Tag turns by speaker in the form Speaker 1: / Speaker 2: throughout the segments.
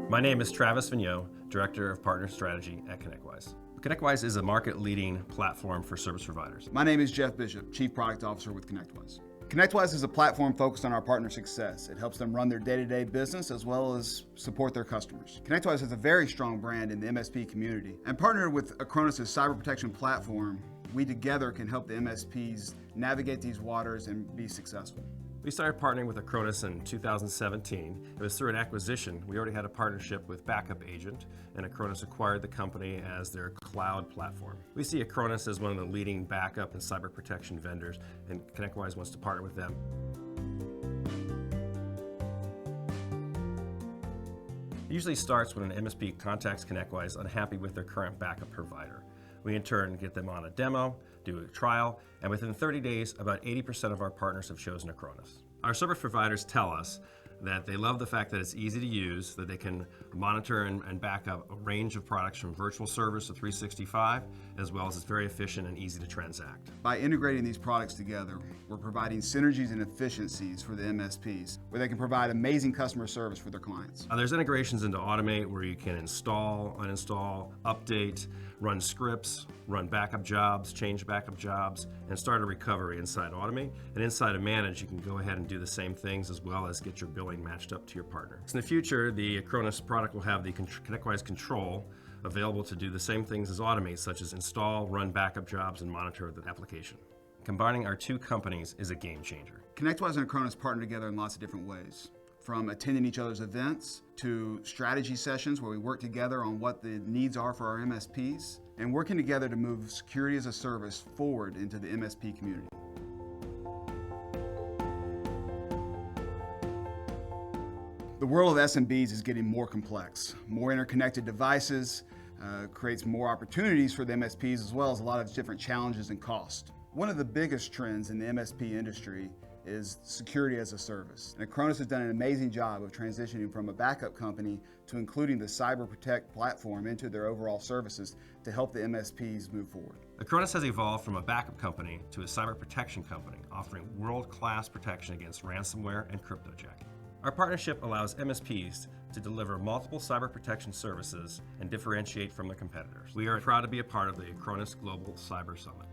Speaker 1: My name is Travis Vigneault, Director of Partner Strategy at ConnectWise. ConnectWise is a market-leading platform for service providers.
Speaker 2: My name is Jeff Bishop, Chief Product Officer with ConnectWise. ConnectWise is a platform focused on our partner success. It helps them run their day-to-day business as well as support their customers. ConnectWise has a very strong brand in the MSP community, and partnered with Acronis' cyber protection platform, we together can help the MSPs navigate these waters and be successful.
Speaker 1: We started partnering with Acronis in 2017. It was through an acquisition. We already had a partnership with Backup Agent, and Acronis acquired the company as their cloud platform. We see Acronis as one of the leading backup and cyber protection vendors, and ConnectWise wants to partner with them. It usually starts when an MSP contacts ConnectWise unhappy with their current backup provider. We in turn get them on a demo, do a trial, and within 30 days, about 80% of our partners have chosen Acronis. Our service providers tell us that they love the fact that it's easy to use, that they can monitor and back up a range of products from virtual servers to 365, as well as it's very efficient and easy to transact.
Speaker 2: By integrating these products together, we're providing synergies and efficiencies for the MSPs, where they can provide amazing customer service for their clients.
Speaker 1: There's integrations into Automate where you can install, uninstall, update, run scripts, run backup jobs, change backup jobs, and start a recovery inside Automate. And inside of Manage, you can go ahead and do the same things as well as get your billing matched up to your partner. So in the future, the Acronis product will have the ConnectWise control available to do the same things as Automate, such as install, run backup jobs, and monitor the application. Combining our two companies is a game changer.
Speaker 2: ConnectWise and Acronis partner together in lots of different ways, from attending each other's events to strategy sessions where we work together on what the needs are for our MSPs, and working together to move security as a service forward into the MSP community. The world of SMBs is getting more complex. More interconnected devices creates more opportunities for the MSPs, as well as a lot of different challenges and cost. One of the biggest trends in the MSP industry is security as a service. And Acronis has done an amazing job of transitioning from a backup company to including the CyberProtect platform into their overall services to help the MSPs move forward.
Speaker 1: Acronis has evolved from a backup company to a cyber protection company, offering world-class protection against ransomware and cryptojacking. Our partnership allows MSPs to deliver multiple cyber protection services and differentiate from their competitors. We are proud to be a part of the Acronis Global Cyber Summit.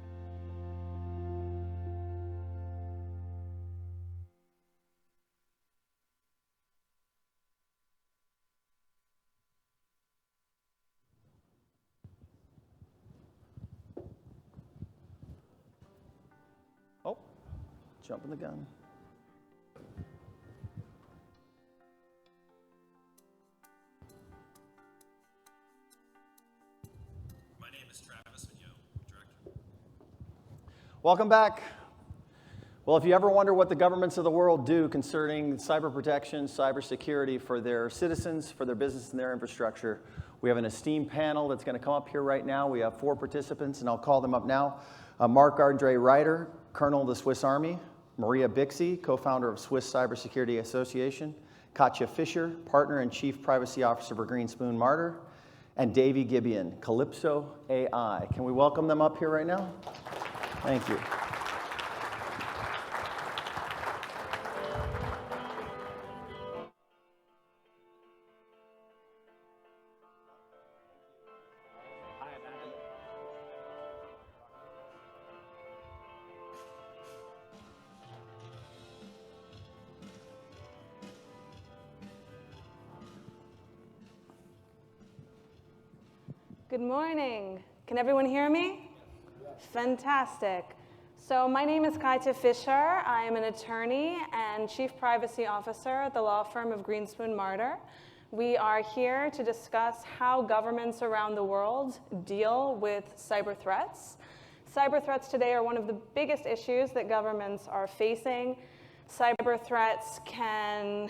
Speaker 3: Oh, jumping the gun.
Speaker 1: My name is Travis Vigneault, Director.
Speaker 3: Welcome back. Well, if you ever wonder what the governments of the world do concerning cyber protection, cybersecurity for their citizens, for their business and their infrastructure, we have an esteemed panel that's going to come up here right now. We have 4 participants, and I'll call them up now. Marc-Andre Ryter, Colonel of the Swiss Army; Maria Bicsi, co-founder of Swiss Cybersecurity Association; Katya Fisher, partner and chief privacy officer for Greenspoon Martyr; and Davey Gibian, Calypso AI. Can we welcome them up here right now? Thank you.
Speaker 4: Good morning. Can everyone hear me? Fantastic. So my name is Katya Fisher. I am an attorney and chief privacy officer at the law firm of Greenspoon Martyr. We are here to discuss how governments around the world deal with cyber threats. Cyber threats today are one of the biggest issues that governments are facing. Cyber threats can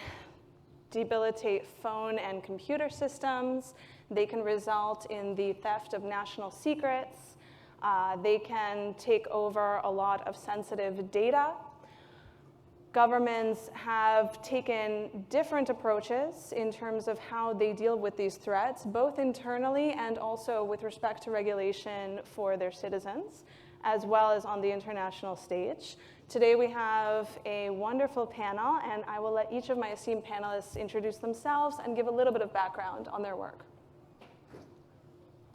Speaker 4: debilitate phone and computer systems. They can result in the theft of national secrets. They can take over a lot of sensitive data. Governments have taken different approaches in terms of how they deal with these threats, both internally and also with respect to regulation for their citizens, as well as on the international stage. Today we have a wonderful panel, and I will let each of my esteemed panelists introduce themselves and give a little bit of background on their work.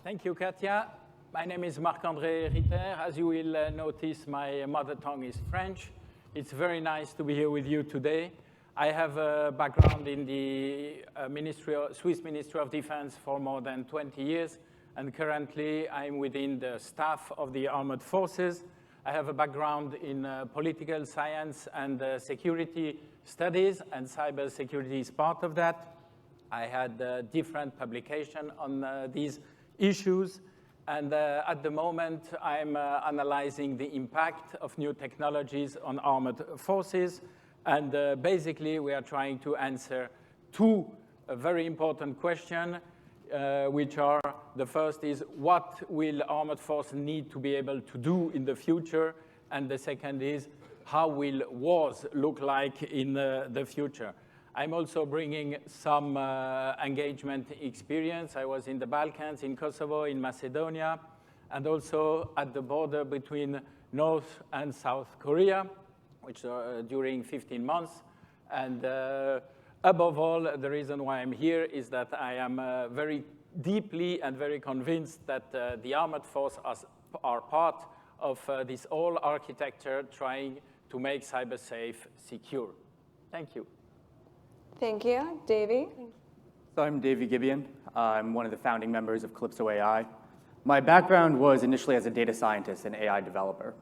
Speaker 5: Thank you, Katya. My name is Marc-Andre Ryter. As you will notice, my mother tongue is French. It's very nice to be here with you today. I have a background in the Swiss Ministry of Defense for more than 20 years, and currently I'm within the staff of the armored forces. I have a background in political science and security studies, and cybersecurity is part of that. I had different publications on these issues. And at the moment, I'm analyzing the impact of new technologies on armored forces. And basically, we are trying to answer two very important questions, which are, the first is, what will armored force need to be able to do in the future? And the second is, how will wars look like in the future? I'm also bringing some engagement experience. I was in the Balkans, in Kosovo, in Macedonia, and also at the border between North and South Korea, which during 15 months. And above all, the reason why I'm here is that I am very deeply and very convinced that the armored forces are part of this whole architecture trying to make cyber safe secure. Thank you.
Speaker 4: Thank you. Davey?
Speaker 6: So I'm Davey Gibian. I'm one of the founding members of Calypso AI. My background was initially as a data scientist and AI developer.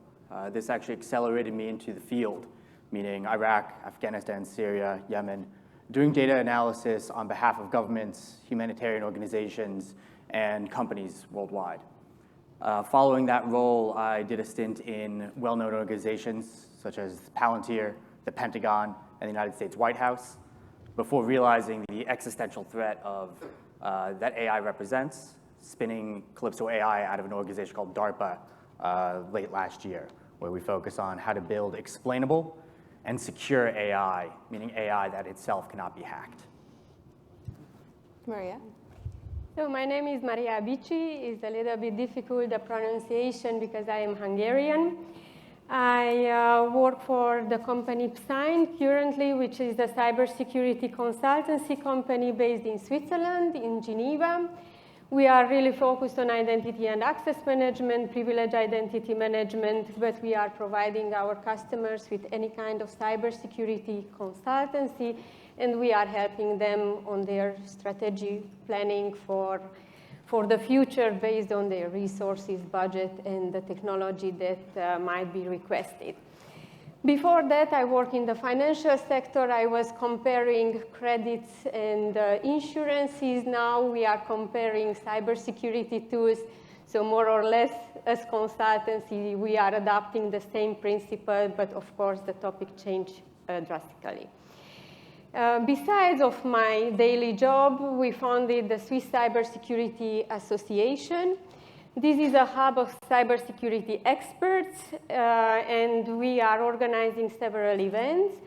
Speaker 6: This actually accelerated me into the field, meaning Iraq, Afghanistan, Syria, Yemen, doing data analysis on behalf of governments, humanitarian organizations, and companies worldwide. Following that role, I did a stint in well-known organizations such as Palantir, the Pentagon, and the United States White House, before realizing the existential threat of that AI represents, spinning Calypso AI out of an organization called DARPA late last year, where we focus on how to build explainable and secure AI, meaning AI that itself cannot be hacked.
Speaker 4: Maria?
Speaker 7: So my name is Maria Bicsi. It's a little bit difficult, the pronunciation, because I am Hungarian. I work for the company Psyn currently, which is a cybersecurity consultancy company based in Switzerland, in Geneva. We are really focused on identity and access management, privileged identity management, but we are providing our customers with any kind of cybersecurity consultancy, and we are helping them on their strategy planning for the future based on their resources, budget, and the technology that might be requested. Before that, I worked in the financial sector. I was comparing credits and insurances. Now we are comparing cybersecurity tools. So more or less, as consultancy, we are adopting the same principle, but of course, the topic changed drastically. Besides of my daily job, we founded the Swiss Cybersecurity Association. This is a hub of cybersecurity experts, and we are organizing several events.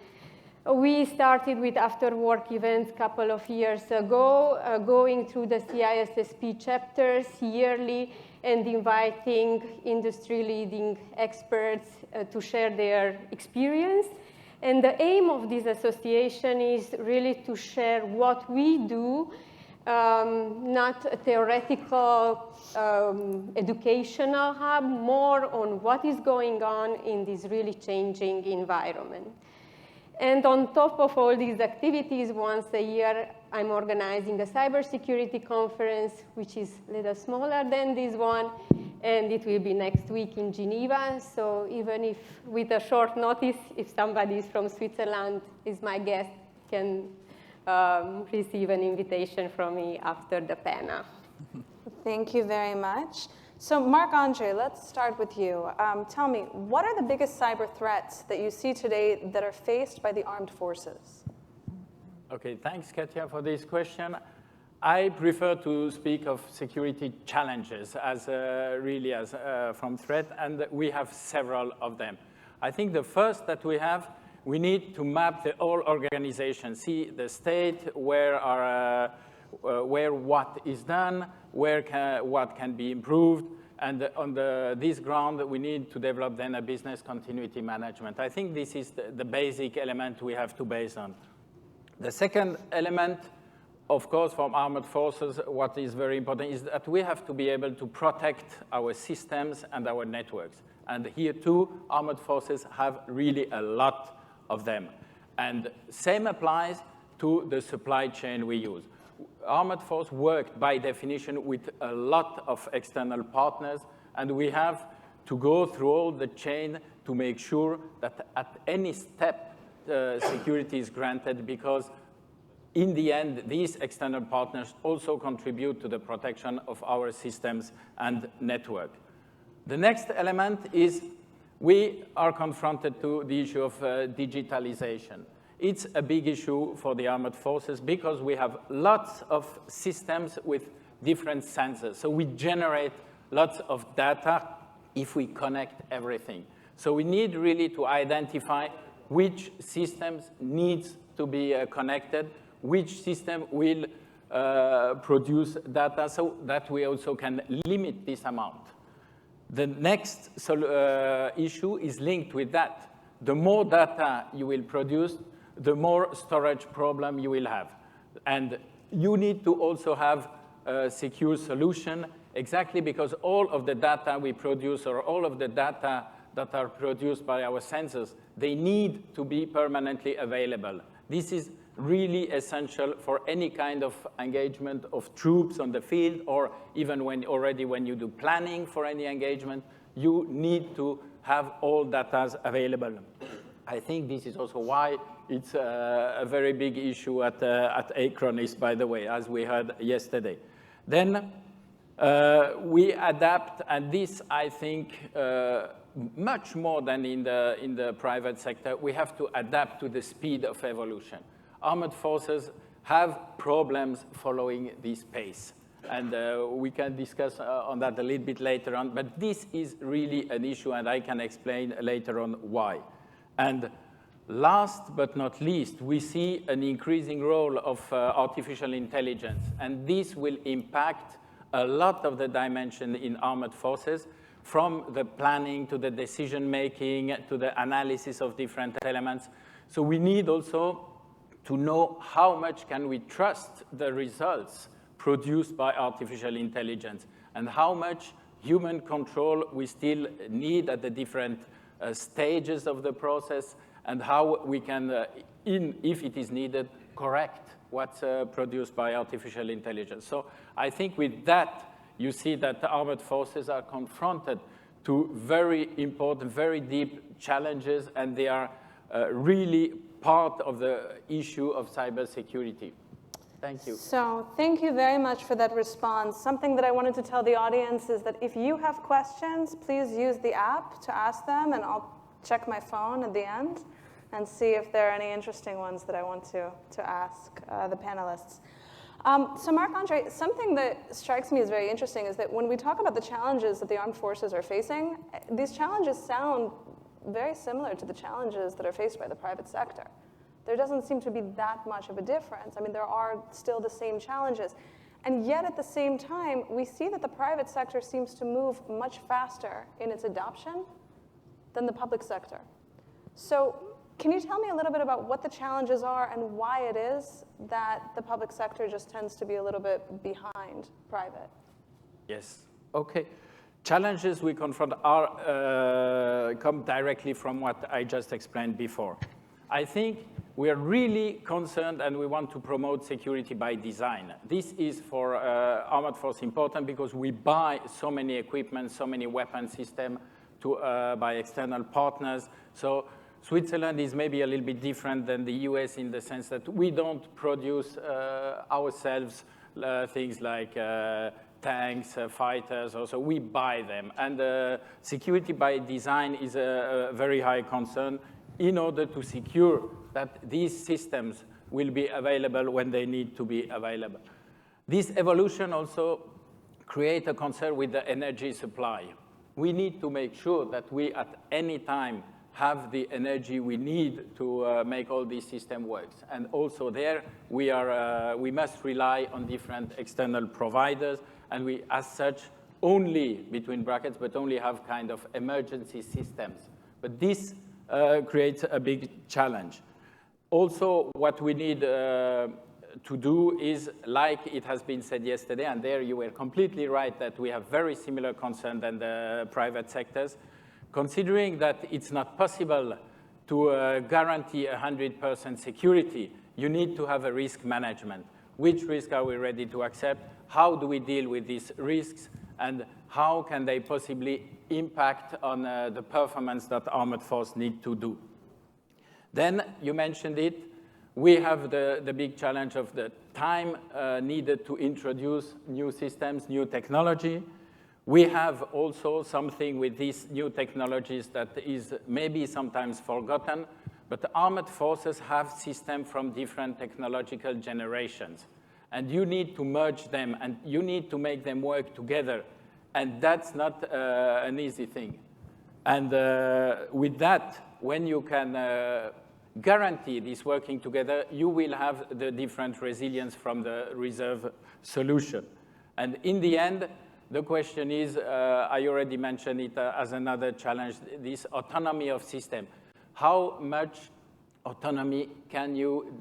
Speaker 7: We started with after-work events a couple of years ago, going through the CISSP chapters yearly and inviting industry-leading experts to share their experience. And the aim of this association is really to share what we do, not a theoretical educational hub, more on what is going on in this really changing environment. And on top of all these activities, once a year, I'm organizing a cybersecurity conference, which is a little smaller than this one, and it will be next week in Geneva. So even if, with a short notice, if somebody is from Switzerland is my guest, can receive an invitation from me after the panel.
Speaker 4: Thank you very much. So Marc-Andre, let's start with you. Tell me, what are the biggest cyber threats that you see today that are faced by the armed forces?
Speaker 5: Okay, thanks, Katya, for this question. I prefer to speak of security challenges as really as from threat, and we have several of them. I think the first that we need to map the whole organization, see the state, where what is done, what can be improved, And on this ground, we need to develop then a business continuity management. I think this is the basic element we have to base on. The second element, of course, from armored forces, what is very important is that we have to be able to protect our systems and our networks. And here too, armored forces have really a lot of them. And same applies to the supply chain we use. Armored force work by definition with a lot of external partners, and we have to go through all the chain to make sure that at any step security is granted, because in the end, these external partners also contribute to the protection of our systems and network. The next element is we are confronted to the issue of digitalization. It's a big issue for the armored forces because we have lots of systems with different sensors. So we generate lots of data if we connect everything. So we need really to identify which systems needs to be connected, which system will produce data, so that we also can limit this amount. The next issue is linked with that. The more data you will produce, the more storage problem you will have. And you need to also have a secure solution, exactly because all of the data we produce, or all of the data that are produced by our sensors, they need to be permanently available. This is really essential for any kind of engagement of troops on the field, or even when you do planning for any engagement, you need to have all data available. I think this is also why it's a very big issue at Acronis, by the way, as we heard yesterday. Then we adapt, and this, I think, much more than in the private sector, we have to adapt to the speed of evolution. Armored forces have problems following this pace. And we can discuss on that a little bit later on, but this is really an issue, and I can explain later on why. And last but not least, we see an increasing role of artificial intelligence, and this will impact a lot of the dimension in armored forces, from the planning to the decision-making to the analysis of different elements. So we need also to know how much can we trust the results produced by artificial intelligence, and how much human control we still need at the different stages of the process, and how we can, if it is needed, correct what's produced by artificial intelligence. So I think with that, you see that the armored forces are confronted to very important, very deep challenges, and they are really part of the issue of cybersecurity. Thank you.
Speaker 4: So thank you very much for that response. Something that I wanted to tell the audience is that if you have questions, please use the app to ask them, and I'll check my phone at the end and see if there are any interesting ones that I want to ask the panelists. So Marc-Andre, something that strikes me as very interesting is that when we talk about the challenges that the armed forces are facing, these challenges sound very similar to the challenges that are faced by the private sector. There doesn't seem to be that much of a difference. I mean, there are still the same challenges. And yet at the same time, we see that the private sector seems to move much faster in its adoption than the public sector. So can you tell me a little bit about what the challenges are and why it is that the public sector just tends to be a little bit behind private?
Speaker 5: Yes. Okay. Challenges we confront are come directly from what I just explained before. I think we are really concerned, and we want to promote security by design. This is for armored force important because we buy so many equipment, so many weapon systems by external partners. So Switzerland is maybe a little bit different than the US in the sense that we don't produce ourselves things like tanks, fighters, also we buy them. And security by design is a very high concern in order to secure that these systems will be available when they need to be available. This evolution also creates a concern with the energy supply. We need to make sure that we at any time have the energy we need to make all these systems work. And also there, we must rely on different external providers, and we, as such, only, between brackets, but only have kind of emergency systems. But this creates a big challenge. Also, what we need to do is, like it has been said yesterday, and there you were completely right that we have very similar concern than the private sectors, considering that it's not possible to guarantee 100% security, you need to have a risk management. Which risk are we ready to accept? How do we deal with these risks? And how can they possibly impact on the performance that armored force need to do? Then, you mentioned it, we have the big challenge of the time needed to introduce new systems, new technology. We have also something with these new technologies that is maybe sometimes forgotten, but the armored forces have systems from different technological generations. And you need to merge them, and you need to make them work together. And that's not an easy thing. And with that, when you can guarantee this working together, you will have the different resilience from the reserve solution. And in the end, the question is, I already mentioned it as another challenge, this autonomy of system. How much autonomy can you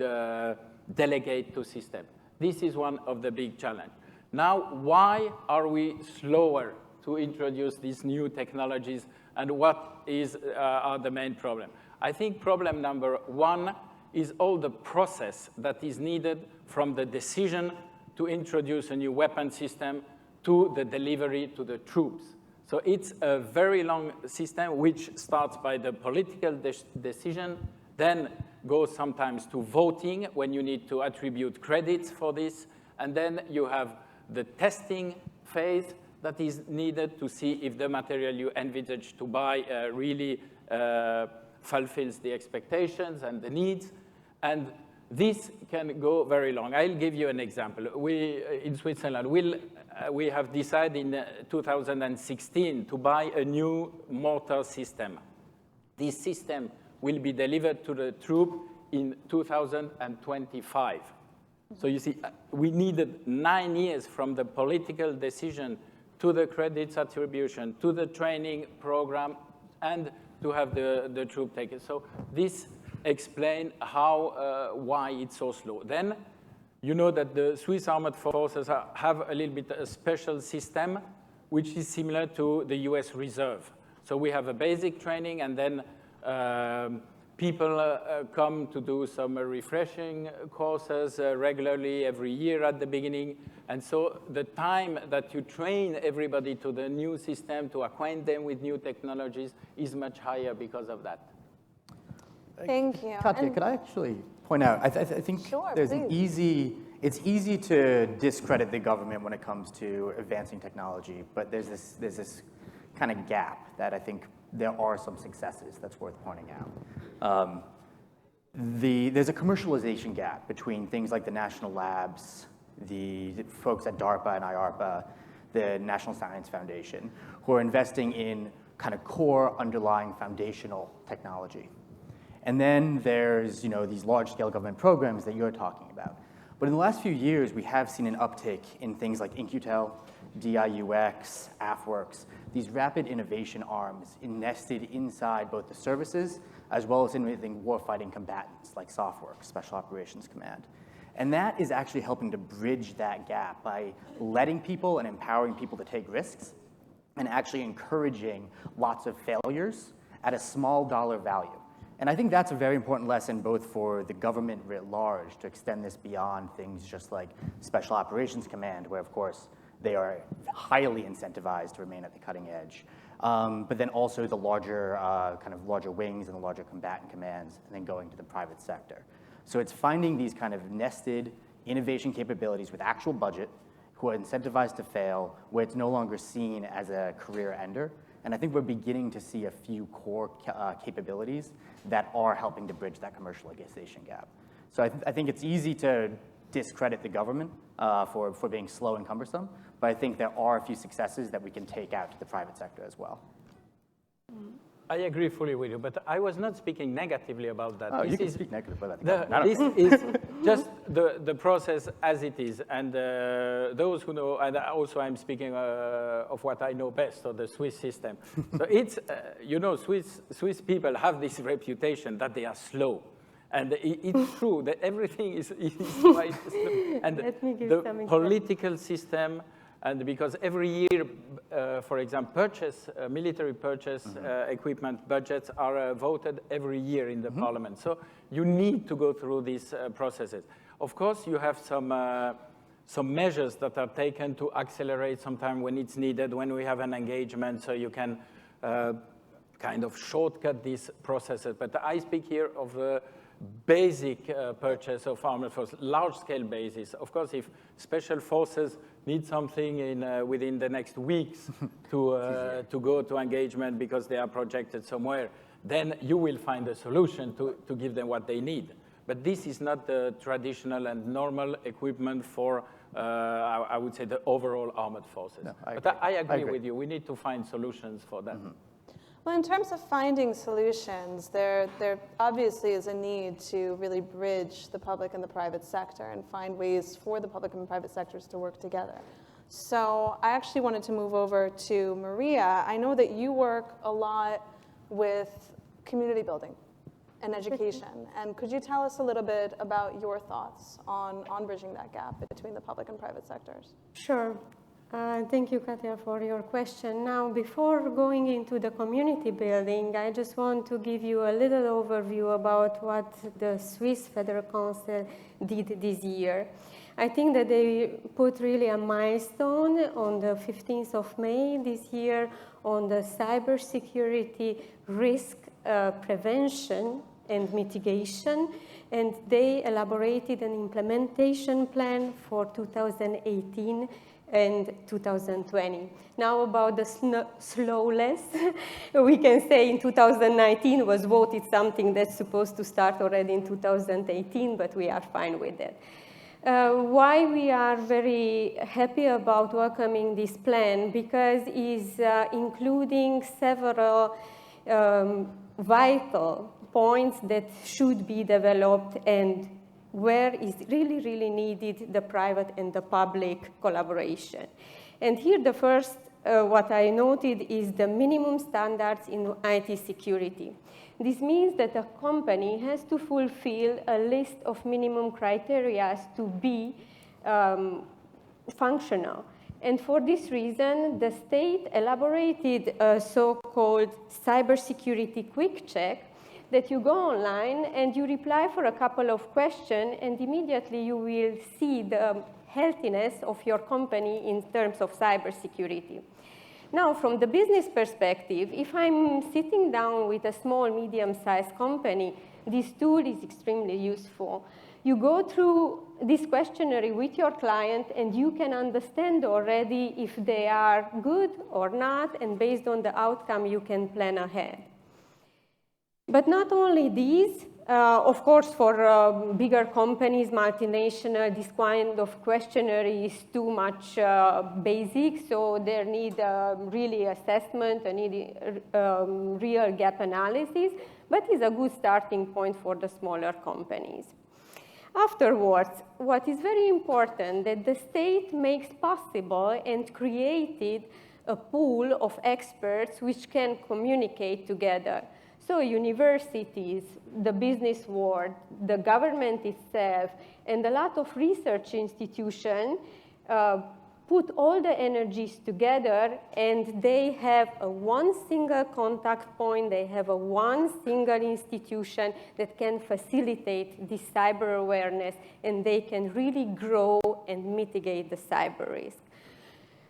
Speaker 5: delegate to system? This is one of the big challenges. Now, why are we slower to introduce these new technologies, and what are the main problems? I think problem number one is all the process that is needed from the decision to introduce a new weapon system to the delivery to the troops. So it's a very long system which starts by the political decision, then goes sometimes to voting when you need to attribute credits for this, and then you have the testing phase that is needed to see if the material you envisage to buy really fulfills the expectations and the needs. And this can go very long. I'll give you an example. We, in Switzerland, we have decided in 2016 to buy a new mortar system. This system will be delivered to the troop in 2025. So you see, we needed 9 years from the political decision to the credits attribution, to the training program, and to have the troop taken. So this explains why it's so slow. Then, you know that the Swiss armed forces have a little bit a special system, which is similar to the US Reserve. So we have a basic training, and then people come to do some refreshing courses regularly every year at the beginning. And so the time that you train everybody to the new system, to acquaint them with new technologies, is much higher because of that.
Speaker 4: Thank you.
Speaker 6: Katya, could I actually point out, I think
Speaker 4: Sure,
Speaker 6: there's
Speaker 4: please.
Speaker 6: it's easy to discredit the government when it comes to advancing technology, but there's this kind of gap that I think there are some successes that's worth pointing out. There's a commercialization gap between things like the national labs, the folks at DARPA and IARPA, the National Science Foundation, who are investing in kind of core underlying foundational technology. And then there's these large-scale government programs that you're talking about. But in the last few years, we have seen an uptick in things like InQtel, DIUX, AFWorks, these rapid innovation arms nested inside both the services as well as in warfighting combatants like SOFWorks, Special Operations Command. And that is actually helping to bridge that gap by letting people and empowering people to take risks and actually encouraging lots of failures at a small dollar value. And I think that's a very important lesson both for the government writ large to extend this beyond things just like Special Operations Command, where of course they are highly incentivized to remain at the cutting edge. But then also the larger wings and the larger combatant commands, and then going to the private sector. So it's finding these kind of nested innovation capabilities with actual budget, who are incentivized to fail, where it's no longer seen as a career ender. And I think we're beginning to see a few core capabilities that are helping to bridge that commercialization gap. So I think it's easy to discredit the government for being slow and cumbersome, but I think there are a few successes that we can take out to the private sector as well.
Speaker 5: I agree fully with you, but I was not speaking negatively about that.
Speaker 6: Oh, you can speak negatively about that.
Speaker 5: just the process as it is. And those who know, and also I'm speaking of what I know best, or the Swiss system. So it's, you know, Swiss people have this reputation that they are slow. And it's true that everything is quite slow. And the political system, and because every year, for example, military purchase equipment budgets are voted every year in the parliament. So you need to go through these processes. Of course, you have some measures that are taken to accelerate sometime when it's needed, when we have an engagement, so you can kind of shortcut these processes. But I speak here of the basic purchase of armored forces, large-scale basis. Of course, if special forces need something within the next weeks to go to engagement because they are projected somewhere, then you will find a solution to give them what they need. But this is not the traditional and normal equipment for, I would say, the overall armored forces. No, I agree with you. We need to find solutions for that.
Speaker 4: Well, in terms of finding solutions, there obviously is a need to really bridge the public and the private sector and find ways for the public and private sectors to work together. So I actually wanted to move over to Maria. I know that you work a lot with community building and education. And could you tell us a little bit about your thoughts on bridging that gap between the public and private sectors?
Speaker 7: Sure. Thank you, Katya, for your question. Now, before going into the community building, I just want to give you a little overview about what the Swiss Federal Council did this year. I think that they put really a milestone on the 15th of May this year on the cybersecurity risk prevention and mitigation, and they elaborated an implementation plan for 2018 and 2020. Now about the slowness, we can say in 2019 was voted something that's supposed to start already in 2018, but we are fine with it. Why we are very happy about welcoming this plan? Because it's including several vital points that should be developed and where is really, really needed the private and the public collaboration. And here the first, what I noted is the minimum standards in IT security. This means that a company has to fulfill a list of minimum criteria to be functional. And for this reason, the state elaborated a so-called cybersecurity quick check that you go online and you reply for a couple of questions, and immediately you will see the healthiness of your company in terms of cybersecurity. Now, from the business perspective, if I'm sitting down with a small, medium-sized company, this tool is extremely useful. You go through this questionnaire with your client, and you can understand already if they are good or not, and based on the outcome, you can plan ahead. But not only these, of course, for bigger companies, multinational, this kind of questionnaire is too much basic, so there need really assessment, need real gap analysis, but it's a good starting point for the smaller companies. Afterwards, what is very important that the state makes possible and created a pool of experts which can communicate together. So universities, the business world, the government itself, and a lot of research institutions put all the energies together, and they have one single contact point, they have one single institution that can facilitate this cyber awareness, and they can really grow and mitigate the cyber risk.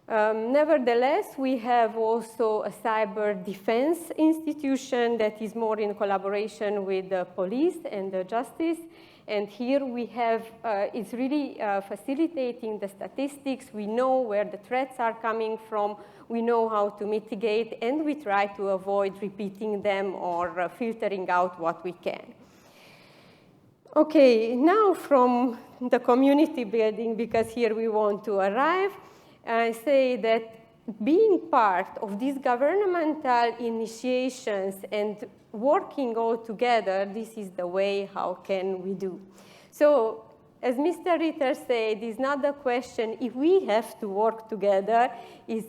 Speaker 7: Nevertheless, we have also a cyber defense institution that is more in collaboration with the police and the justice. And here we have, it's really facilitating the statistics. We know where the threats are coming from. We know how to mitigate, and we try to avoid repeating them or filtering out what we can. Okay, now from the community building, because here we want to arrive, I say that being part of these governmental initiations and working all together, this is the way how can we do. So as Mr. Ryter said, it's not the question if we have to work together, is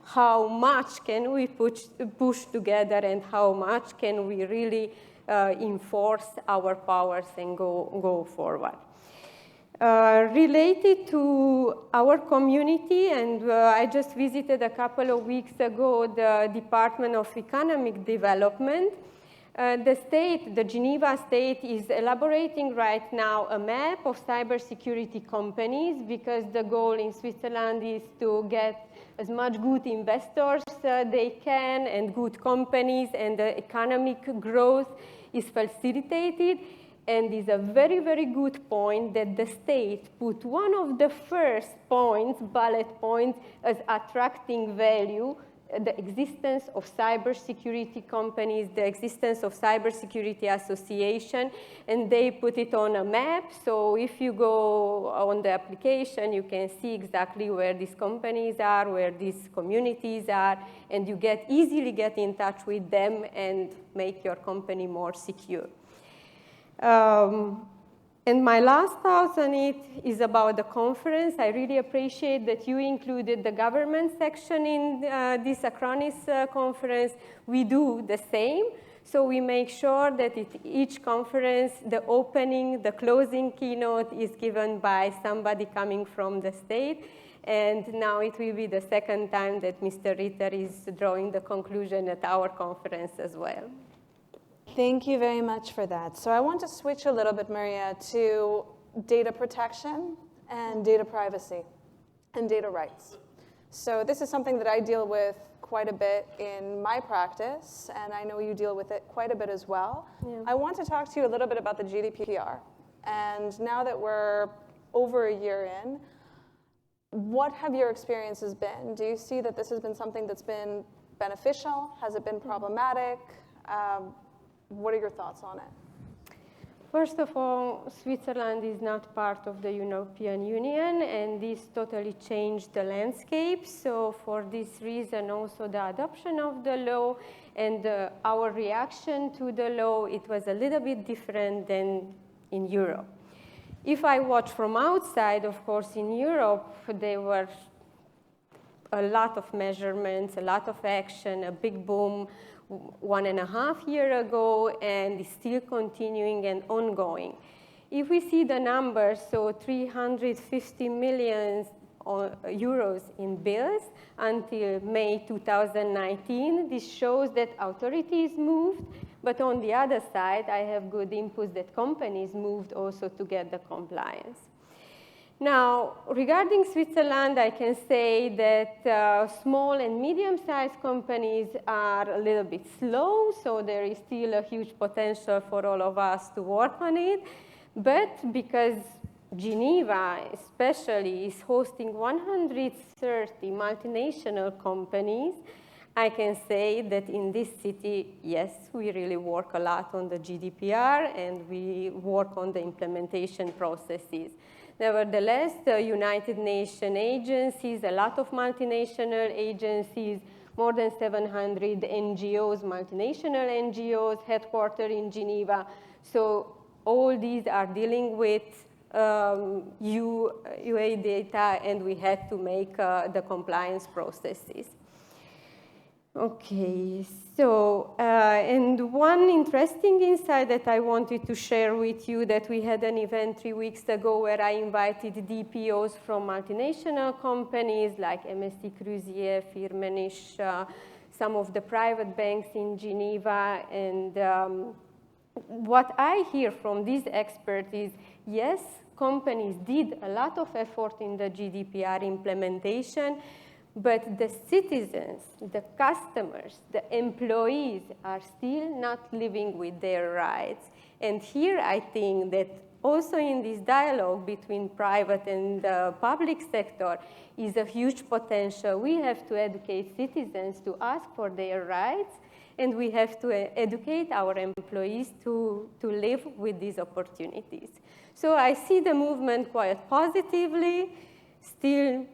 Speaker 7: how much can we push together and how much can we really enforce our powers and go forward. Related to our community, and I just visited a couple of weeks ago the Department of Economic Development. The state, the Geneva state, is elaborating right now a map of cybersecurity companies because the goal in Switzerland is to get as much good investors they can and good companies, and the economic growth is facilitated. And it's a very, very good point that the state put one of the first points, bullet points, as attracting value, the existence of cybersecurity companies, the existence of cybersecurity association, and they put it on a map. So if you go on the application, you can see exactly where these companies are, where these communities are, and you easily get in touch with them and make your company more secure. And my last thoughts on it is about the conference. I really appreciate that you included the government section in this Acronis conference. We do the same. So we make sure that at each conference, the opening, the closing keynote is given by somebody coming from the state. And now it will be the second time that Mr. Ryter is drawing the conclusion at our conference as well.
Speaker 4: Thank you very much for that. So I want to switch a little bit, Maria, to data protection and data privacy and data rights. So this is something that I deal with quite a bit in my practice, and I know you deal with it quite a bit as well. Yeah. I want to talk to you a little bit about the GDPR. And now that we're over a year in, what have your experiences been? Do you see that this has been something that's been beneficial? Has it been problematic? What are your thoughts on it?
Speaker 7: First of all, Switzerland is not part of the European Union, and this totally changed the landscape. So for this reason, also the adoption of the law and our reaction to the law, it was a little bit different than in Europe. If I watch from outside, of course, in Europe, there were a lot of measurements, a lot of action, a big boom 1.5 years ago, and is still continuing and ongoing. If we see the numbers, so 350 million euros in bills until May 2019, this shows that authorities moved, but on the other side, I have good inputs that companies moved also to get the compliance. Now, regarding Switzerland, I can say that small and medium-sized companies are a little bit slow, so there is still a huge potential for all of us to work on it. But because Geneva, especially, is hosting 130 multinational companies, I can say that in this city, yes, we really work a lot on the GDPR, and we work on the implementation processes. Nevertheless, the United Nations agencies, a lot of multinational agencies, more than 700 NGOs, multinational NGOs, headquartered in Geneva. So all these are dealing with UA data, and we had to make the compliance processes. Okay, so, and one interesting insight that I wanted to share with you, that we had an event 3 weeks ago where I invited DPOs from multinational companies like MSC Cruzier, Firmenich, some of the private banks in Geneva, and what I hear from these experts is, yes, companies did a lot of effort in the GDPR implementation, but the citizens, the customers, the employees are still not living with their rights. And here I think that also in this dialogue between private and the public sector is a huge potential. We have to educate citizens to ask for their rights, and we have to educate our employees to live with these opportunities. So I see the movement quite positively, still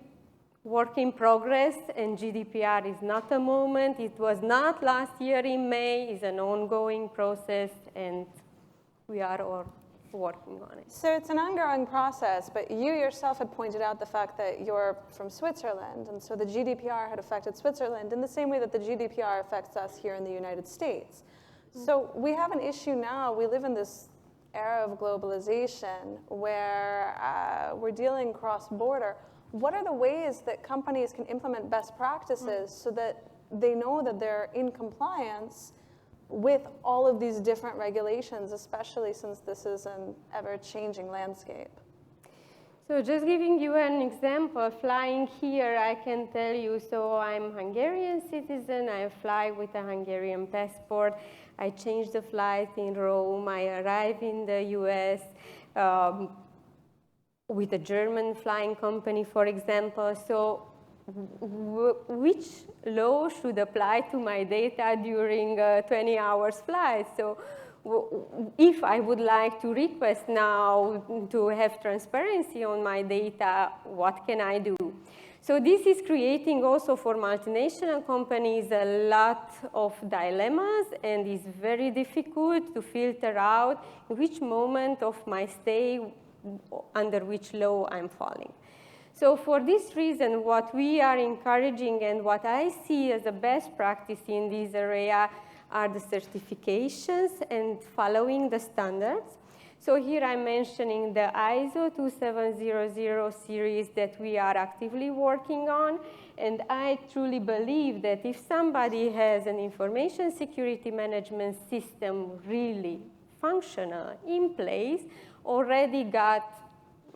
Speaker 7: work in progress, and GDPR is not a moment. It was not last year in May. It's an ongoing process, and we are all working on it.
Speaker 4: So it's an ongoing process, but you yourself had pointed out the fact that you're from Switzerland, and so the GDPR had affected Switzerland in the same way that the GDPR affects us here in the United States. So we have an issue now. We live in this era of globalization where we're dealing cross-border. What are the ways that companies can implement best practices so that they know that they're in compliance with all of these different regulations, especially since this is an ever-changing landscape?
Speaker 7: So just giving you an example, flying here, I can tell you, so I'm Hungarian citizen, I fly with a Hungarian passport, I change the flight in Rome, I arrive in the US with a German flying company, for example. So which law should apply to my data during a 20 hours flight? So if I would like to request now to have transparency on my data, what can I do? So this is creating also for multinational companies a lot of dilemmas, and it's very difficult to filter out which moment of my stay under which law I'm falling. So for this reason, what we are encouraging and what I see as a best practice in this area are the certifications and following the standards. So here I'm mentioning the ISO 2700 series that we are actively working on. And I truly believe that if somebody has an information security management system really functional in place, already got,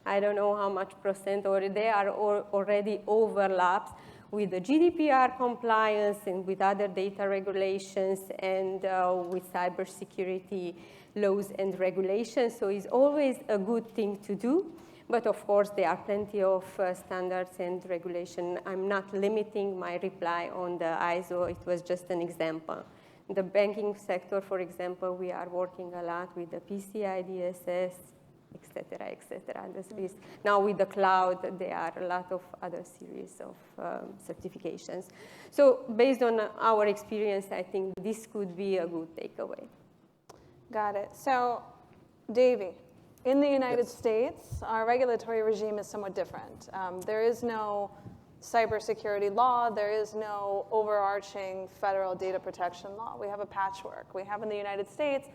Speaker 7: I don't know how much percent, or they are already overlaps with the GDPR compliance and with other data regulations and with cybersecurity laws and regulations. So it's always a good thing to do. But of course, there are plenty of standards and regulation. I'm not limiting my reply on the ISO. It was just an example. In the banking sector, for example, we are working a lot with the PCI DSS, et cetera, et cetera. Now with the cloud, there are a lot of other series of certifications. So based on our experience, I think this could be a good takeaway.
Speaker 4: Got it. So, Davey, in the United States, our regulatory regime is somewhat different. There is no cybersecurity law. There is no overarching federal data protection law. We have a patchwork. We have in the United States,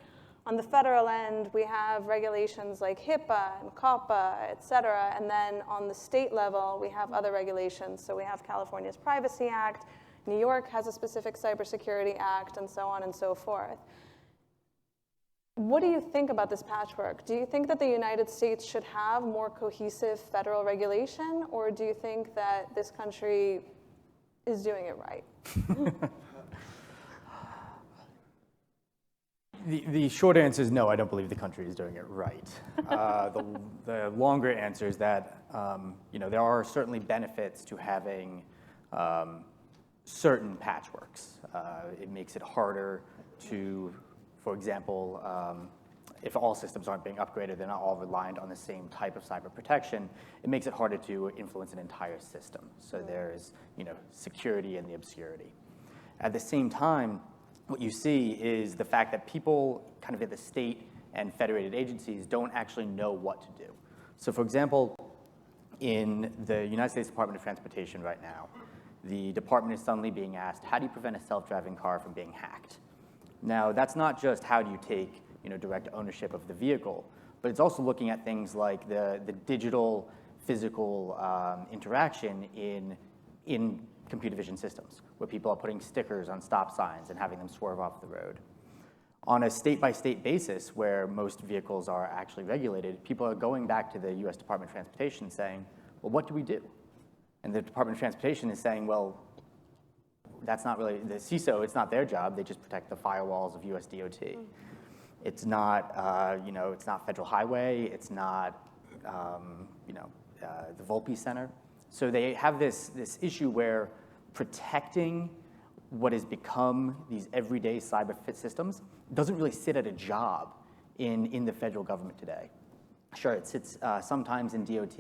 Speaker 4: on the federal end, we have regulations like HIPAA and COPPA, et cetera. And then on the state level, we have other regulations. So we have California's Privacy Act. New York has a specific Cybersecurity Act, and so on and so forth. What do you think about this patchwork? Do you think that the United States should have more cohesive federal regulation, or do you think that this country is doing it right?
Speaker 6: The short answer is no, I don't believe the country is doing it right. The longer answer is that there are certainly benefits to having certain patchworks. It makes it harder to, for example, if all systems aren't being upgraded, they're not all reliant on the same type of cyber protection, it makes it harder to influence an entire system. So there's security and the obscurity. At the same time, what you see is the fact that people kind of at the state and federated agencies don't actually know what to do. So for example, in the United States Department of Transportation right now, the department is suddenly being asked, how do you prevent a self-driving car from being hacked? Now, that's not just how do you take direct ownership of the vehicle, but it's also looking at things like the digital physical interaction in computer vision systems, where people are putting stickers on stop signs and having them swerve off the road. On a state-by-state basis, where most vehicles are actually regulated, people are going back to the US Department of Transportation saying, well, what do we do? And the Department of Transportation is saying, well, that's not really, the CISO, it's not their job, they just protect the firewalls of US DOT. It's not, it's not Federal Highway, it's not, the Volpe Center. So they have this issue where protecting what has become these everyday cyber systems doesn't really sit at a job in the federal government today. Sure, it sits sometimes in DOD,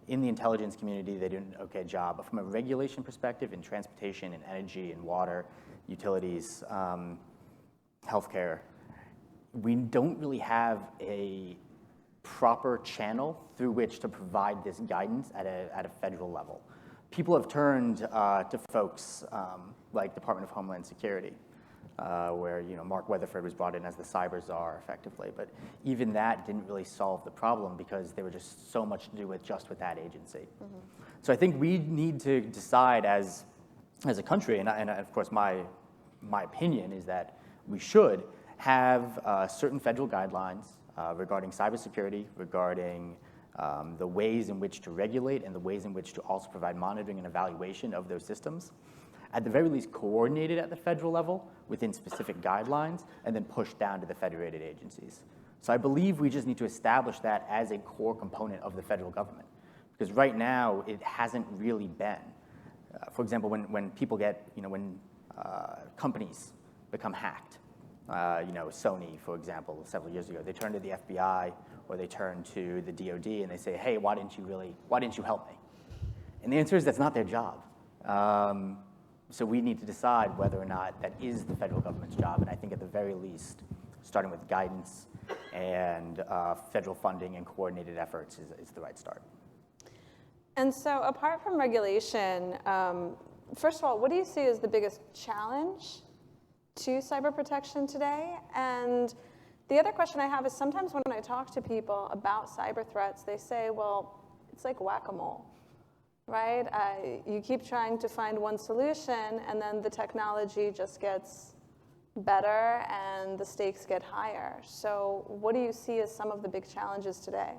Speaker 6: in the intelligence community, they do an okay job. But from a regulation perspective, in transportation, in energy, in water, utilities, healthcare, we don't really have a proper channel through which to provide this guidance at a federal level. People have turned to folks like Department of Homeland Security, where Mark Weatherford was brought in as the cyber czar effectively, but even that didn't really solve the problem because there was just so much to do with that agency. Mm-hmm. So I think we need to decide as a country, and of course my opinion is that we should have certain federal guidelines regarding cybersecurity, regarding the ways in which to regulate and the ways in which to also provide monitoring and evaluation of those systems. At the very least, coordinated at the federal level within specific guidelines, and then pushed down to the federated agencies. So I believe we just need to establish that as a core component of the federal government, because right now it hasn't really been. For example, when people get, when companies become hacked, Sony, for example, several years ago, they turn to the FBI or they turn to the DoD and they say, hey, why didn't you help me? And the answer is that's not their job. So we need to decide whether or not that is the federal government's job. And I think at the very least, starting with guidance and federal funding and coordinated efforts is the right start.
Speaker 4: And so apart from regulation, first of all, what do you see as the biggest challenge to cyber protection today? And the other question I have is sometimes when I talk to people about cyber threats, they say, well, it's like whack-a-mole. Right? You keep trying to find one solution, and then the technology just gets better and the stakes get higher. So what do you see as some of the big challenges today?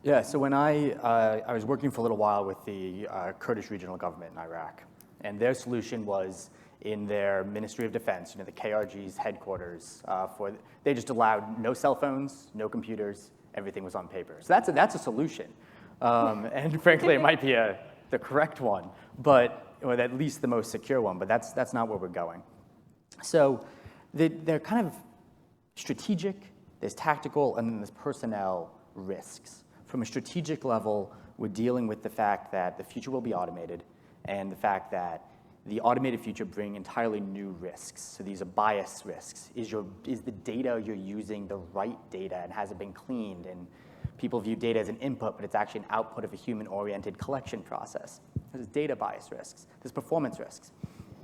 Speaker 6: Yeah, so when I was working for a little while with the Kurdish regional government in Iraq, and their solution was in their Ministry of Defense, the KRG's headquarters, they just allowed no cell phones, no computers, everything was on paper. So that's a solution. And frankly, it might be the correct one, or at least the most secure one, but that's not where we're going. So they're kind of strategic, there's tactical, and then there's personnel risks. From a strategic level, we're dealing with the fact that the future will be automated, and the fact that the automated future bring entirely new risks. So these are bias risks. Is the data you're using the right data, and has it been cleaned? And people view data as an input, but it's actually an output of a human-oriented collection process. There's data bias risks. There's performance risks.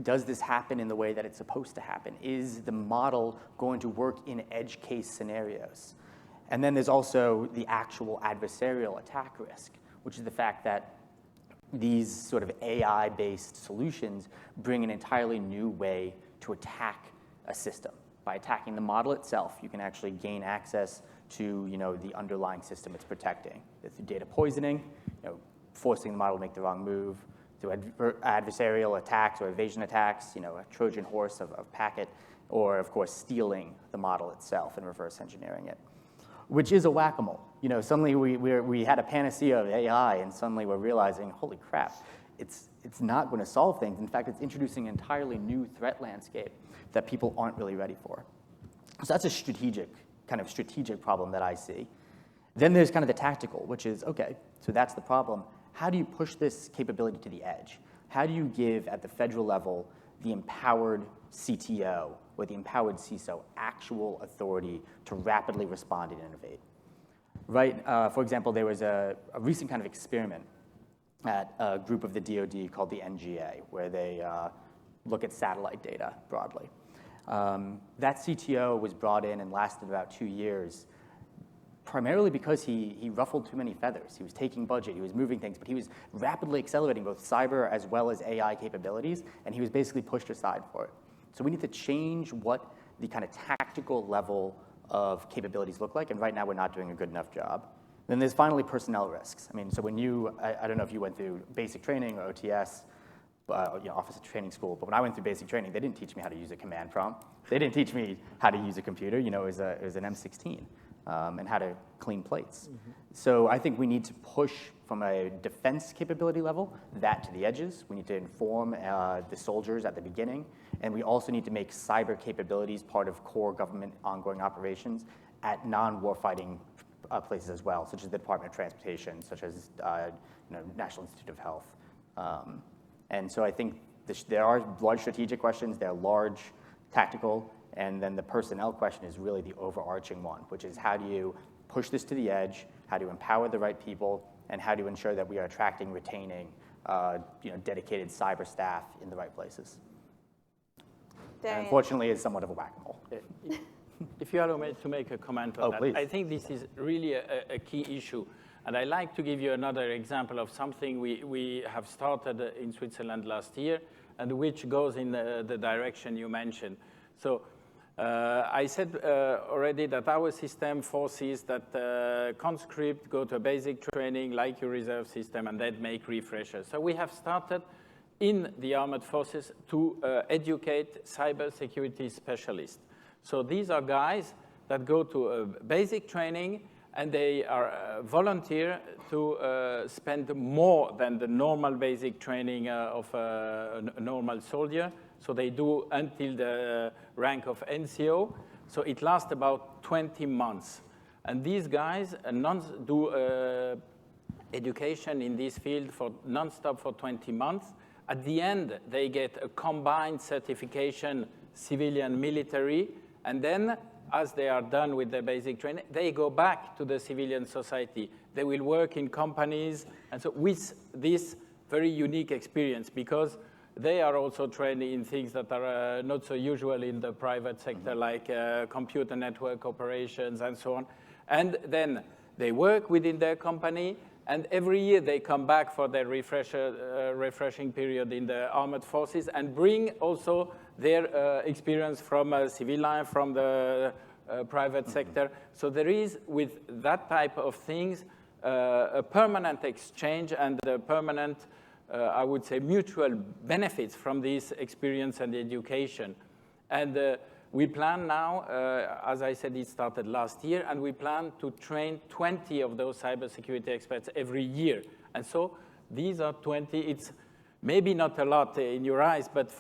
Speaker 6: Does this happen in the way that it's supposed to happen? Is the model going to work in edge case scenarios? And then there's also the actual adversarial attack risk, which is the fact that these sort of AI-based solutions bring an entirely new way to attack a system. By attacking the model itself, you can actually gain access to the underlying system it's protecting. Through data poisoning, forcing the model to make the wrong move, through adversarial attacks or evasion attacks, a Trojan horse of packet, or of course stealing the model itself and reverse engineering it, which is a whack-a-mole. Suddenly we had a panacea of AI, and suddenly we're realizing, holy crap, it's not going to solve things. In fact, it's introducing an entirely new threat landscape that people aren't really ready for. So that's a strategic problem that I see. Then there's kind of the tactical, which is, okay, so that's the problem. How do you push this capability to the edge? How do you give, at the federal level, the empowered CTO or the empowered CISO actual authority to rapidly respond and innovate? Right? For example, there was a recent kind of experiment at a group of the DoD called the NGA, where they look at satellite data broadly. That CTO was brought in and lasted about 2 years, primarily because he ruffled too many feathers. He was taking budget, he was moving things, but he was rapidly accelerating both cyber as well as AI capabilities, and he was basically pushed aside for it. So we need to change what the kind of tactical level of capabilities look like, and right now we're not doing a good enough job. Then there's finally personnel risks. So when I don't know if you went through basic training or OTS, Officer Training School, but when I went through basic training, they didn't teach me how to use a command prompt. They didn't teach me how to use a computer. It was an M16 and how to clean plates. Mm-hmm. So I think we need to push from a defense capability level that to the edges. We need to inform the soldiers at the beginning, and we also need to make cyber capabilities part of core government ongoing operations at non-warfighting places as well, such as the Department of Transportation, such as National Institute of Health. And so I think there are large strategic questions, there are large tactical, And then the personnel question is really the overarching one, which is how do you push this to the edge, how do you empower the right people, and how do you ensure that we are attracting, retaining dedicated cyber staff in the right places. And unfortunately, it's somewhat of a whack-a-mole.
Speaker 5: If you allow me to make a comment on that,
Speaker 6: please.
Speaker 5: I think this is really a key issue. And I'd like to give you another example of something we have started in Switzerland last year, and which goes in the direction you mentioned. So I said already that our system forces that conscript go to a basic training like your reserve system and then make refreshers. So we have started in the armed forces to educate cybersecurity specialists. So these are guys that go to a basic training and they are volunteer to spend more than the normal basic training of a normal soldier. So they do until the rank of NCO. So it lasts about 20 months. And these guys do education in this field for non-stop for 20 months. At the end, they get a combined certification, civilian, military, and then as they are done with their basic training, they go back to the civilian society. They will work in companies, and so with this very unique experience, because they are also trained in things that are not so usual in the private sector, like computer network operations and so on. And then they work within their company, and every year they come back for their refreshing period in the armed forces and bring also their experience from civil life, from the private sector. So there is, with that type of things, a permanent exchange and a permanent, I would say, mutual benefits from this experience and education. And we plan now, as I said, it started last year, and we plan to train 20 of those cybersecurity experts every year. And so these are 20. It's maybe not a lot in your eyes, but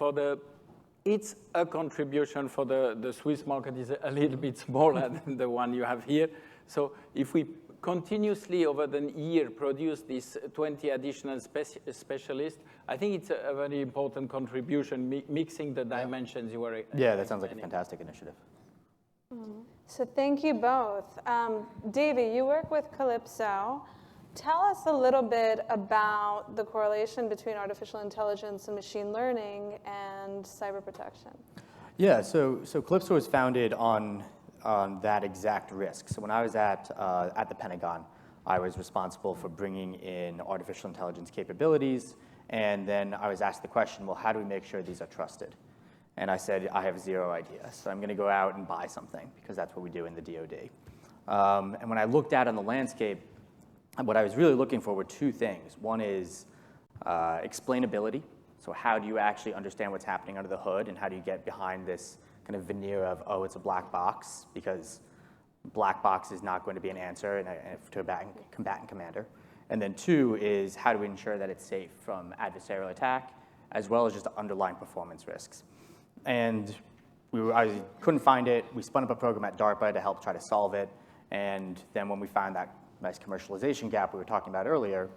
Speaker 5: it's a contribution for the Swiss market is a little bit smaller than the one you have here. So if we continuously over the year produce these 20 additional specialists, I think it's a very important contribution, mixing the dimensions you were
Speaker 6: Yeah, that sounds like a fantastic initiative.
Speaker 4: So thank you both. Davey, you work with Calypso. Tell us a little bit about the correlation between artificial intelligence and machine learning and cyber protection.
Speaker 6: Yeah, so Calypso was founded on that exact risk. So when I was at the Pentagon, I was responsible for bringing in artificial intelligence capabilities, and then I was asked the question, well, how do we make sure these are trusted? And I said, I have zero idea, so I'm going to go out and buy something, because that's what we do in the DoD. And when I looked out on the landscape, what I was really looking for were two things. One is explainability. So how do you actually understand what's happening under the hood, and how do you get behind this kind of veneer of, oh, it's a black box, because black box is not going to be an answer to a combatant commander. And then two is how do we ensure that it's safe from adversarial attack, as well as just underlying performance risks. And I couldn't find it. We spun up a program at DARPA to help try to solve it. And then when we found that nice commercialization gap we were talking about earlier,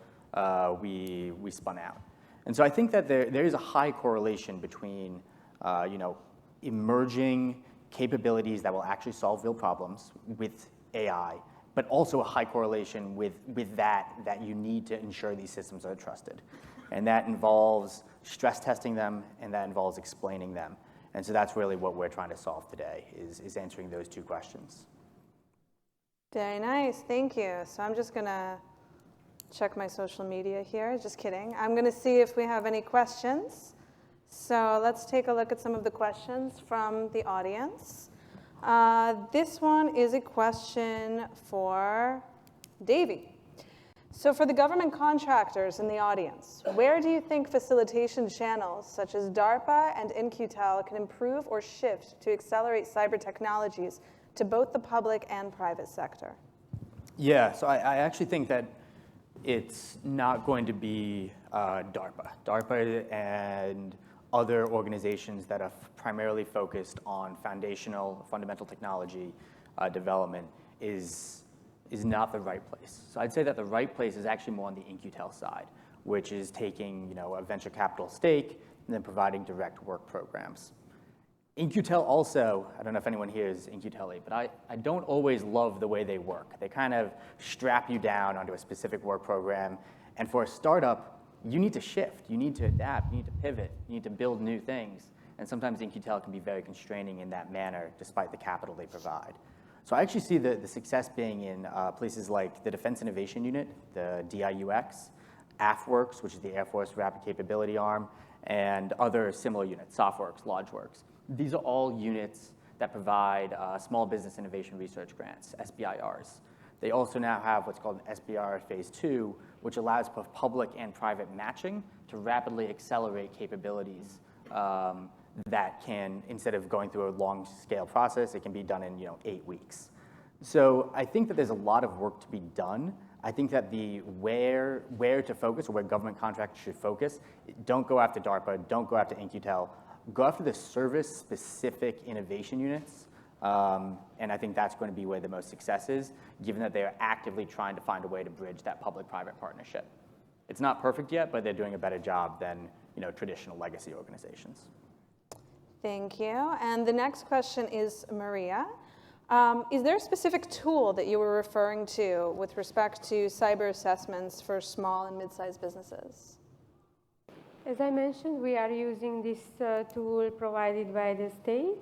Speaker 6: we spun out. And so I think that there is a high correlation between emerging capabilities that will actually solve real problems with AI, but also a high correlation with that you need to ensure these systems are trusted. And that involves stress testing them, and that involves explaining them. And so that's really what we're trying to solve today, is answering those two questions.
Speaker 4: Very nice, thank you. So I'm just gonna check my social media here, just kidding. I'm gonna see if we have any questions. So let's take a look at some of the questions from the audience. This one is a question for Davey. So for the government contractors in the audience, where do you think facilitation channels such as DARPA and In-Q-Tel can improve or shift to accelerate cyber technologies to both the public and private sector?
Speaker 6: Yeah, so I actually think that it's not going to be DARPA. DARPA and other organizations that are primarily focused on fundamental technology development is not the right place. So I'd say that the right place is actually more on the In-Q-Tel side, which is taking a venture capital stake and then providing direct work programs. In-Q-Tel also, I don't know if anyone here is In-Q-Tel, but I don't always love the way they work. They kind of strap you down onto a specific work program. And for a startup, you need to shift, you need to adapt, you need to pivot, you need to build new things. And sometimes In-Q-Tel can be very constraining in that manner, despite the capital they provide. So I actually see the success being in places like the Defense Innovation Unit, the DIUX, AFWorks, which is the Air Force Rapid Capability Arm, and other similar units, SoftWorks, LodgeWorks. These are all units that provide small business innovation research grants, SBIRs. They also now have what's called an SBIR Phase 2, which allows both public and private matching to rapidly accelerate capabilities that can, instead of going through a long-scale process, it can be done in 8 weeks. So I think that there's a lot of work to be done. I think that the where to focus, or where government contracts should focus, don't go after DARPA, don't go after In-Q-Tel, go after the service-specific innovation units, and I think that's going to be where the most success is, given that they are actively trying to find a way to bridge that public-private partnership. It's not perfect yet, but they're doing a better job than traditional legacy organizations.
Speaker 4: Thank you. And the next question is Maria. Is there a specific tool that you were referring to with respect to cyber assessments for small and mid-sized businesses?
Speaker 7: As I mentioned, we are using this tool provided by the state.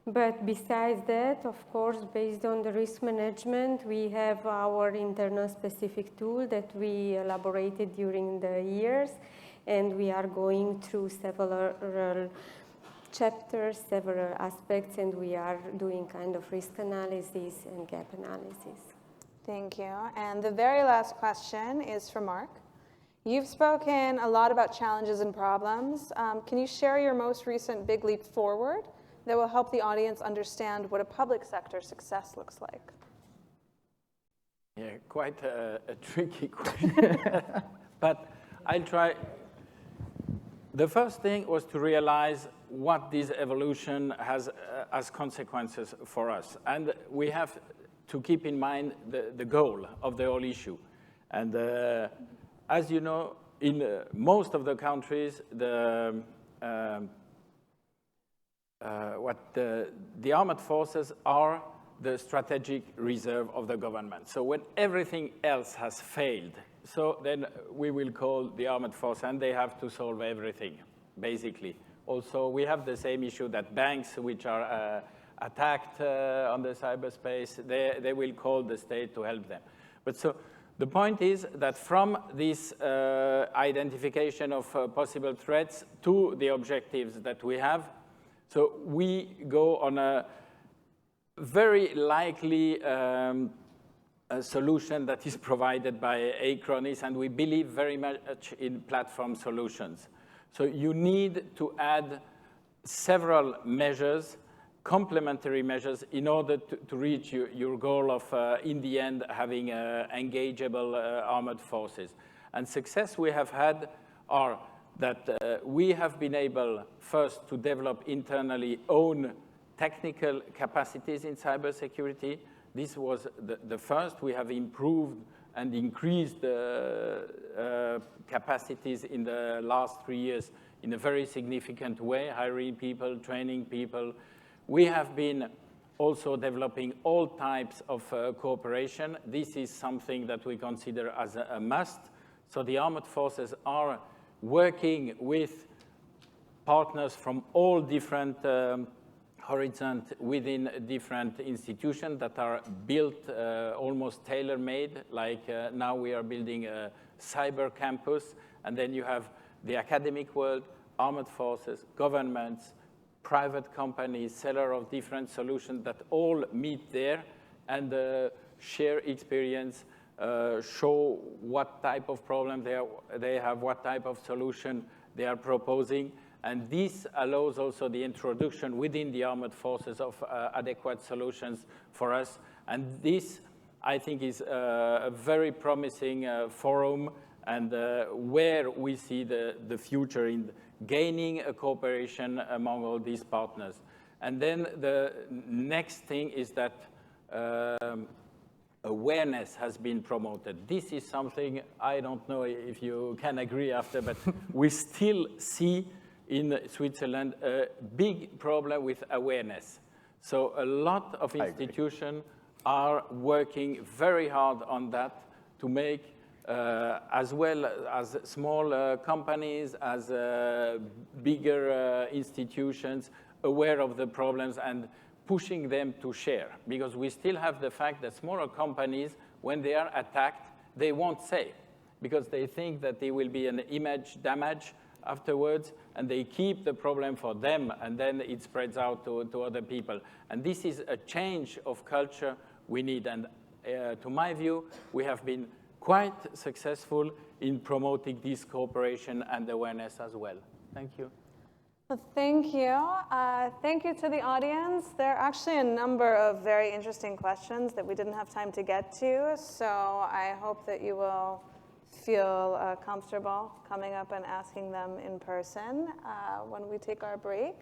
Speaker 7: But besides that, of course, based on the risk management, we have our internal specific tool that we elaborated during the years. And we are going through several chapters, several aspects, and we are doing kind of risk analysis and gap analysis.
Speaker 4: Thank you. And the very last question is for Marc. You've spoken a lot about challenges and problems. Can you share your most recent big leap forward that will help the audience understand what a public sector success looks like?
Speaker 5: Yeah, quite a tricky question, but I'll try. The first thing was to realize what this evolution has as consequences for us. And we have to keep in mind the goal of the whole issue. And as you know, in most of the countries, the armed forces are the strategic reserve of the government. So when everything else has failed, so then we will call the armed force, and they have to solve everything, basically. Also, we have the same issue that banks which are attacked on the cyberspace, they will call the state to help them. But so the point is that from this identification of possible threats to the objectives that we have, so we go on a very likely a solution that is provided by Acronis, and we believe very much in platform solutions. So you need to add several measures, complementary measures, in order to reach your goal of, in the end, having engageable armored forces. And success we have had are that we have been able, first, to develop internally own technical capacities in cybersecurity. This was the first. We have improved and increased capacities in the last 3 years in a very significant way, hiring people, training people. We have been also developing all types of cooperation. This is something that we consider as a must. So the armed forces are working with partners from all different horizons within different institutions that are built almost tailor-made, like now we are building a cyber campus, and then you have the academic world, armed forces, governments, private companies, seller of different solutions that all meet there and share experience, show what type of problem they have, what type of solution they are proposing. And this allows also the introduction within the armed forces of adequate solutions for us. And this, I think, is a very promising forum and where we see the future in gaining a cooperation among all these partners. And then the next thing is that awareness has been promoted. This is something, I don't know if you can agree after, but we still see in Switzerland a big problem with awareness. So a lot of institutions are working very hard on that to make as well as small companies, as bigger institutions aware of the problems and pushing them to share. Because we still have the fact that smaller companies, when they are attacked, they won't say, because they think that there will be an image damage afterwards, and they keep the problem for them, and then it spreads out to other people. And this is a change of culture we need. And to my view, we have been quite successful in promoting this cooperation and awareness as well. Thank you.
Speaker 4: Well, thank you. Thank you to the audience. There are actually a number of very interesting questions that we didn't have time to get to, so I hope that you will feel comfortable coming up and asking them in person when we take our break.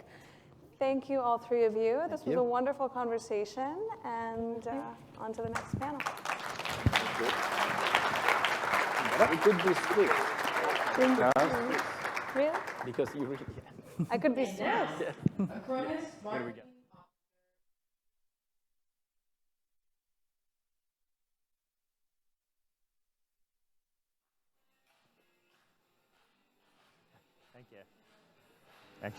Speaker 4: Thank you, all three of you. This was a wonderful conversation, and on to the next panel.
Speaker 5: We could be strict.
Speaker 4: Really?
Speaker 5: Because you really
Speaker 4: I could be serious.
Speaker 7: Acronis,
Speaker 5: Here we go.
Speaker 8: Thank you. Thanks.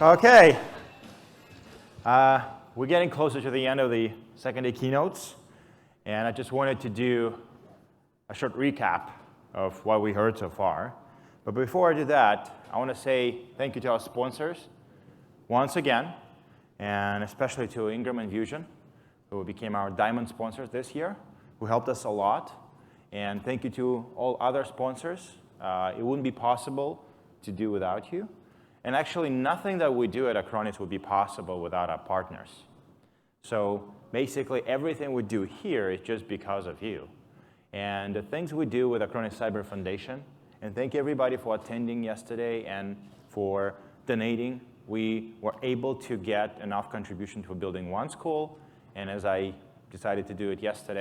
Speaker 8: Okay. We're getting closer to the end of the second day keynotes, and I just wanted to do a short recap of what we heard so far. But before I do that, I want to say thank you to our sponsors once again, and especially to Ingram and Fusion, who became our diamond sponsors this year, who helped us a lot. And thank you to all other sponsors. It wouldn't be possible to do without you. And actually, nothing that we do at Acronis would be possible without our partners. So basically, everything we do here is just because of you. And the things we do with Acronis Cyber Foundation, and thank everybody for attending yesterday and for donating. We were able to get enough contribution to building one school, and as I decided to do it yesterday,